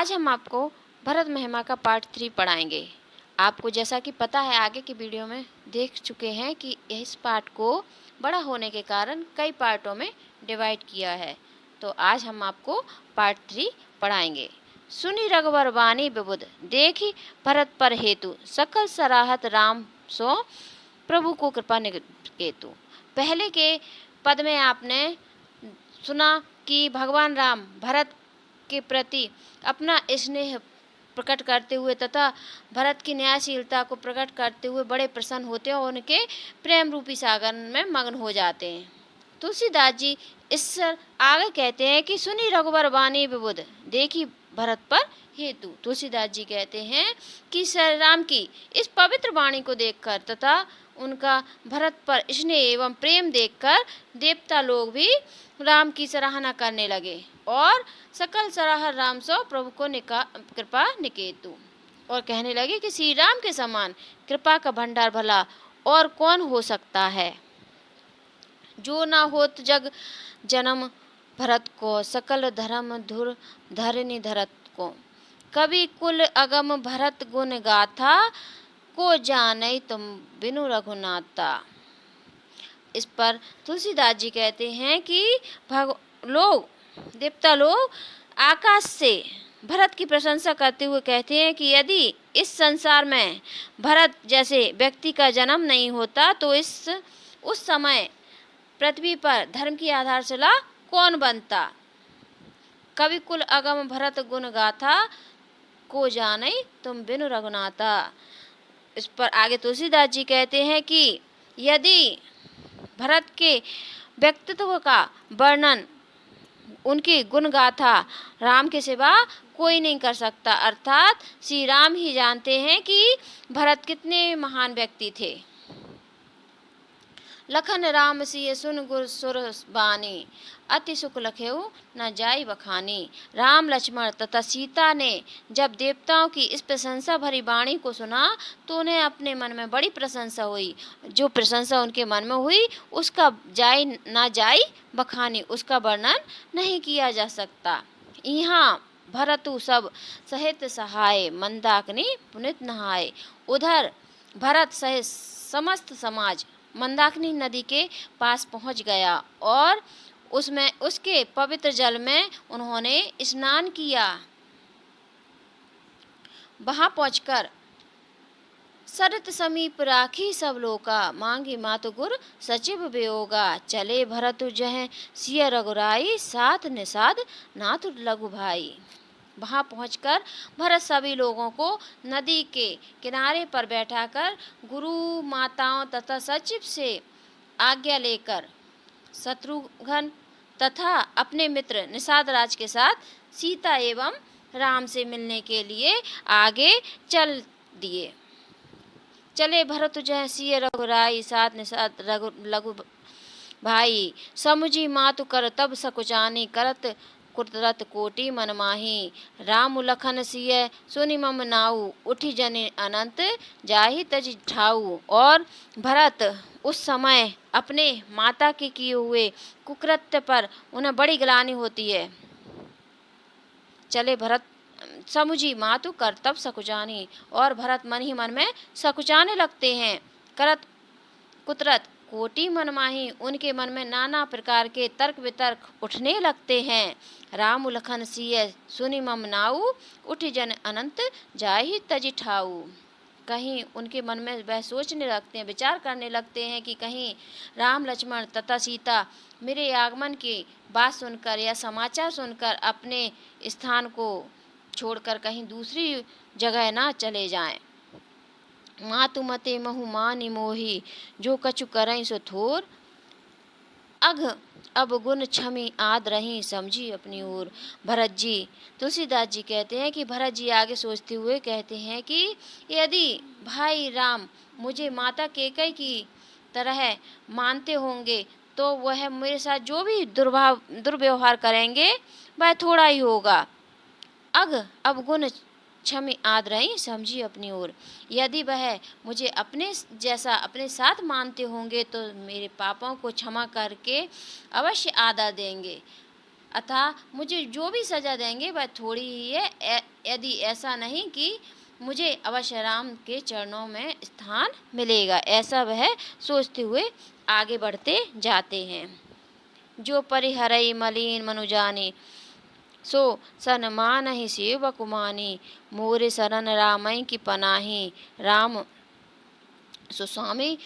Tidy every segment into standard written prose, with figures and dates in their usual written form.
आज हम आपको भरत महिमा का पार्ट 3 पढ़ाएंगे। आपको जैसा कि पता है, आगे की वीडियो में देख चुके हैं कि इस पार्ट को बड़ा होने के कारण कई पार्टों में डिवाइड किया है। तो आज हम आपको पार्ट 3 पढ़ाएंगे। सुनी रघुवर वाणी विबुध, देखी भरत पर हेतु, सकल सराहत राम सो प्रभु को कृपा निकेतु। पहले के पद में आपने सुना कि भगवान राम भरत के प्रति अपना स्नेह प्रकट करते हुए तथा भरत की न्यायशीलता को प्रकट करते हुए बड़े प्रसन्न होते हैं और उनके प्रेम रूपी सागर में मग्न हो जाते हैं। तुलसीदास जी इस आगे कहते हैं कि सुनी रघुवर वाणी विबुध, देखी भरत पर हेतु। तुलसीदास जी कहते हैं कि श्री राम की इस पवित्र वाणी को देखकर तथा उनका भरत पर स्नेह एवं प्रेम देखकर देवता लोग भी राम की सराहना करने लगे और सकल सराहर राम सो प्रभु को कृपा निकेतु, और कहने लगे कि श्री राम के समान कृपा का भंडार भला और कौन हो सकता है। जो ना होत जग जन्म भरत को, सकल धर्म धुर धरनी धरत को, कवि कुल अगम भरत गुण गाथा, को जानई तुम बिनु रघुनाथा। इस पर तुलसीदास जी कहते हैं कि देवता लोग आकाश से भरत की प्रशंसा करते हुए कहते हैं कि यदि इस संसार में भरत जैसे व्यक्ति का जन्म नहीं होता तो उस समय पृथ्वी पर धर्म की आधारशिला कौन बनता। कवि कुल अगम भरत गुण गाथा, को जानई तुम बिनु रघुनाथा। इस पर आगे तुलसीदास जी कहते हैं कि यदि भरत के व्यक्तित्व का वर्णन, उनकी गुण गाथा राम के सिवा कोई नहीं कर सकता, अर्थात श्री राम ही जानते हैं कि भरत कितने महान व्यक्ति थे। लखन राम सिय सुन गुर सुर बानी, अति सुख लखेऊ न जाई बखानी। राम लक्ष्मण तथा सीता ने जब देवताओं की इस प्रशंसा भरी वाणी को सुना तो उन्हें अपने मन में बड़ी प्रशंसा हुई। जो प्रशंसा उनके मन में हुई उसका जाई बखानी, उसका वर्णन नहीं किया जा सकता। यहाँ भरतु सब सहित सहाय, मंदाकिनी पुनित नहाय। उधर भरत सहित समस्त समाज मंदाकिनी नदी के पास पहुंच गया और उसके पवित्र जल में उन्होंने स्नान किया। वहां पहुंचकर सरित समीप राखी सब लोका, मांगी मातु गुर सचिव वियोगा। चले भरतु जह सिय रघुराई, साथ निषाद नाथ लघु भाई। वहां पहुंचकर भरत सभी लोगों को नदी के किनारे पर बैठाकर गुरु माताओं तथा सचिव से आज्ञा लेकर शत्रुघ्न तथा अपने मित्र निषाद राज के साथ सीता एवं राम से मिलने के लिए आगे चल दिए। चले भरत जय सिय रघुराई, साथ निषाद लघु भाई। समुझी मातु कर तब सकुचानी, करत कुरत कोटि मन माही। राम लखन सिय सुनि मम नाऊ, उठी जन अनंत जाहि तज ठाऊ। और भरत उस समय अपने माता के किए हुए कुकृत्य पर उन्हें बड़ी ग्लानि होती है। चले भरत समुझी मातु कर तब सकुचानी, और भरत मन ही मन में सकुचाने लगते हैं। करत कुतरत कोटि मन माही, उनके मन में नाना प्रकार के तर्क वितर्क उठने लगते हैं। राम लखन सिय सुनि मम नाऊ, उठि जन अनंत जाहि तज ठाऊ। कहीं उनके मन में वह सोचने लगते हैं, विचार करने लगते हैं कि कहीं राम लक्ष्मण तथा सीता मेरे आगमन की बात सुनकर या समाचार सुनकर अपने स्थान को छोड़कर कहीं दूसरी जगह ना चले जाएं। मातु मते महु मानि मोही, जो कछु करई सो थोर। अघ अब गुण छमी आद रही, समझी अपनी ओर। भरत जी, तुलसीदास जी कहते हैं कि भरत जी आगे सोचते हुए कहते हैं कि यदि भाई राम मुझे माता कैकेयी की तरह मानते होंगे तो वह मेरे साथ जो भी दुर्व्यवहार करेंगे वह थोड़ा ही होगा। अघ अब गुण क्षमी आद रही, समझी अपनी ओर। यदि वह मुझे अपने जैसा अपने साथ मानते होंगे तो मेरे पापों को क्षमा करके अवश्य आदर देंगे। अतः मुझे जो भी सजा देंगे वह थोड़ी ही है, यदि ऐसा नहीं कि मुझे अवश्य राम के चरणों में स्थान मिलेगा। ऐसा वह सोचते हुए आगे बढ़ते जाते हैं। जो परिहरई मलिन मनुजानी, सो सन मानहि सेवक मानी, मोरे शरण रामई की पनाही, राम सुस्वामी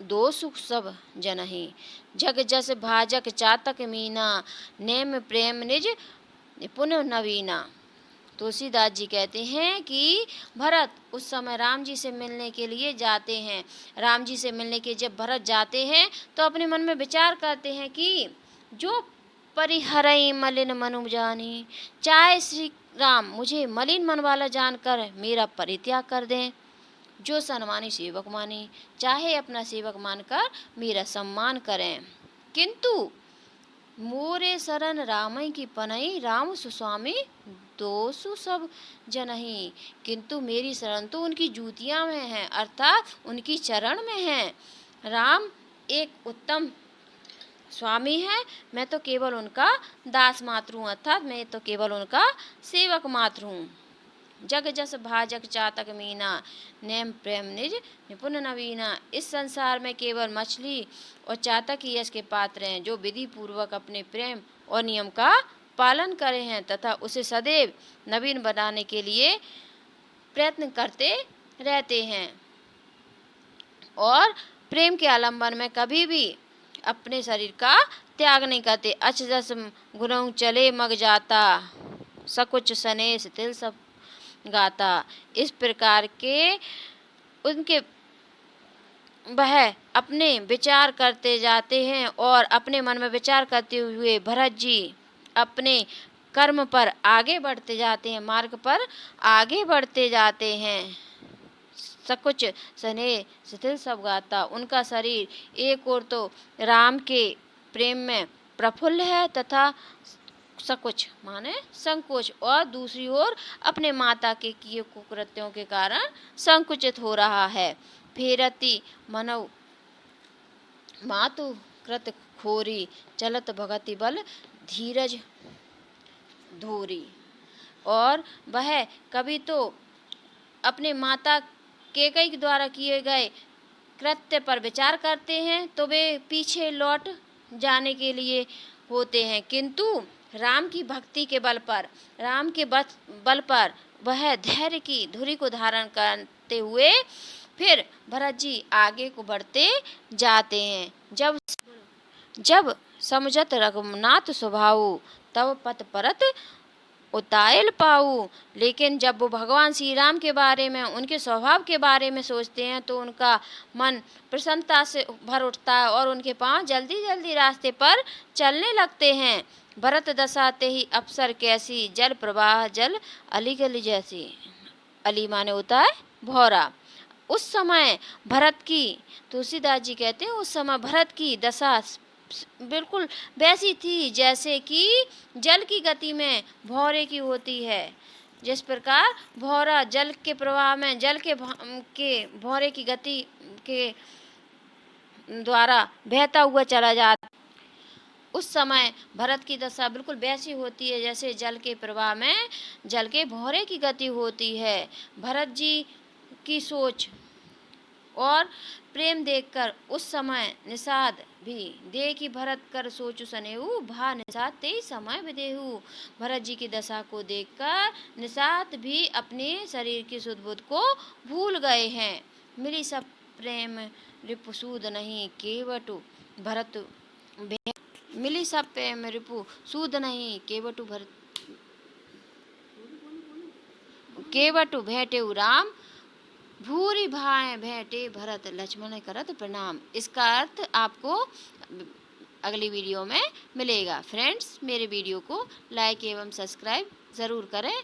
दो सुख सब जनहि, जग जस भाजक चातक मीना, नेम प्रेम निज पुनः नवीना। तुलसीदास जी कहते हैं कि भरत उस समय राम जी से मिलने के लिए जाते हैं। राम जी से मिलने के जब भरत जाते हैं तो अपने मन में विचार करते हैं कि जो परिहरई मलिन मनु जानी, चाहे श्री राम मुझे मलिन मन वाला जानकर मेरा परित्याग कर दें, जो सन्मानी सेवक मानी, चाहे अपना सेवक मानकर मेरा सम्मान करें, किंतु मोरे शरण रामई की पनई, राम सुस्वामी दोसु सब जनहि, किंतु मेरी शरण तो उनकी जूतियां में है, अर्थात उनकी चरण में है। राम एक उत्तम स्वामी है, मैं तो केवल उनका दास मात्र हूँ, अर्थात मैं तो केवल उनका सेवक मात्र हूँ। जग जस भाजक चातक मीना, नेम प्रेम निज निपुण नवीना। इस संसार में केवल मछली और चातक ही यश के पात्र हैं, जो विधि पूर्वक अपने प्रेम और नियम का पालन करे हैं तथा उसे सदैव नवीन बनाने के लिए प्रयत्न करते रहते हैं, और प्रेम के आलंबन में कभी भी अपने शरीर का त्याग नहीं करते। अच जस गुणों चले मग जाता, सकुच सने तिल सब गाता। इस प्रकार के उनके वह अपने विचार करते जाते हैं, और अपने मन में विचार करते हुए भरत जी अपने कर्म पर आगे बढ़ते जाते हैं, मार्ग पर आगे बढ़ते जाते हैं। सकुच सने शिथिल सब गाता। उनका शरीर एक ओर तो राम के प्रेम में प्रफुल्ल है तथा सकुच माने संकोच, और दूसरी ओर अपने माता के किए कुकृत्यों के कारण संकुचित हो रहा है। फेरती मनव मातु कृत खोरी, चलत भगति बल धीरज धोरी। और वह कभी तो अपने माता कैकेयी के द्वारा किए गए कृत्य पर विचार करते हैं तो वे पीछे लौट जाने के लिए होते हैं, किंतु राम की भक्ति के बल पर, राम के बल पर वह धैर्य की धुरी को धारण करते हुए फिर भरत जी आगे को बढ़ते जाते हैं। जब समझत रघुनाथ स्वभाव, तब पत परत उतायल पाऊ। लेकिन जब वो भगवान श्री राम के बारे में, उनके स्वभाव के बारे में सोचते हैं तो उनका मन प्रसन्नता से भर उठता है और उनके पांव जल्दी जल्दी रास्ते पर चलने लगते हैं। भरत दशा ते ही अप्सर कैसी, जल प्रवाह जल अली गली जैसी। अली माने होता है भौरा। उस समय भरत की, तुलसीदास जी कहते हैं, उस समय भरत की दशा बिल्कुल वैसी थी जैसे कि जल की गति में भौरे की होती है। जिस प्रकार भौरा जल के प्रवाह में, जल के भौरे की गति के द्वारा बहता हुआ चला जाता, उस समय भरत की दशा बिल्कुल वैसी होती है जैसे जल के प्रवाह में जल के भौरे की गति होती है। भरत जी की सोच और प्रेम देखकर उस समय निषाद भी देखी भरत कर सोचु सनेहु, भा निषाद ते समय विदेहु। भरत जी की दशा को देखकर निषाद भी अपने शरीर की सुध बुध को भूल गए हैं। मिली सब प्रेम रिपु सूद नहीं, केवटु भरत मिली सब प्रेम रिपु सूद नहीं, केवटु भेंटेउ राम, भूरी भाए भेंटे भरत लक्ष्मण करत प्रणाम। इसका अर्थ आपको अगली वीडियो में मिलेगा। फ्रेंड्स, मेरे वीडियो को लाइक एवं सब्सक्राइब ज़रूर करें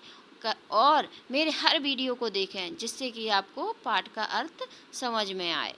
और मेरे हर वीडियो को देखें जिससे कि आपको पाठ का अर्थ समझ में आए।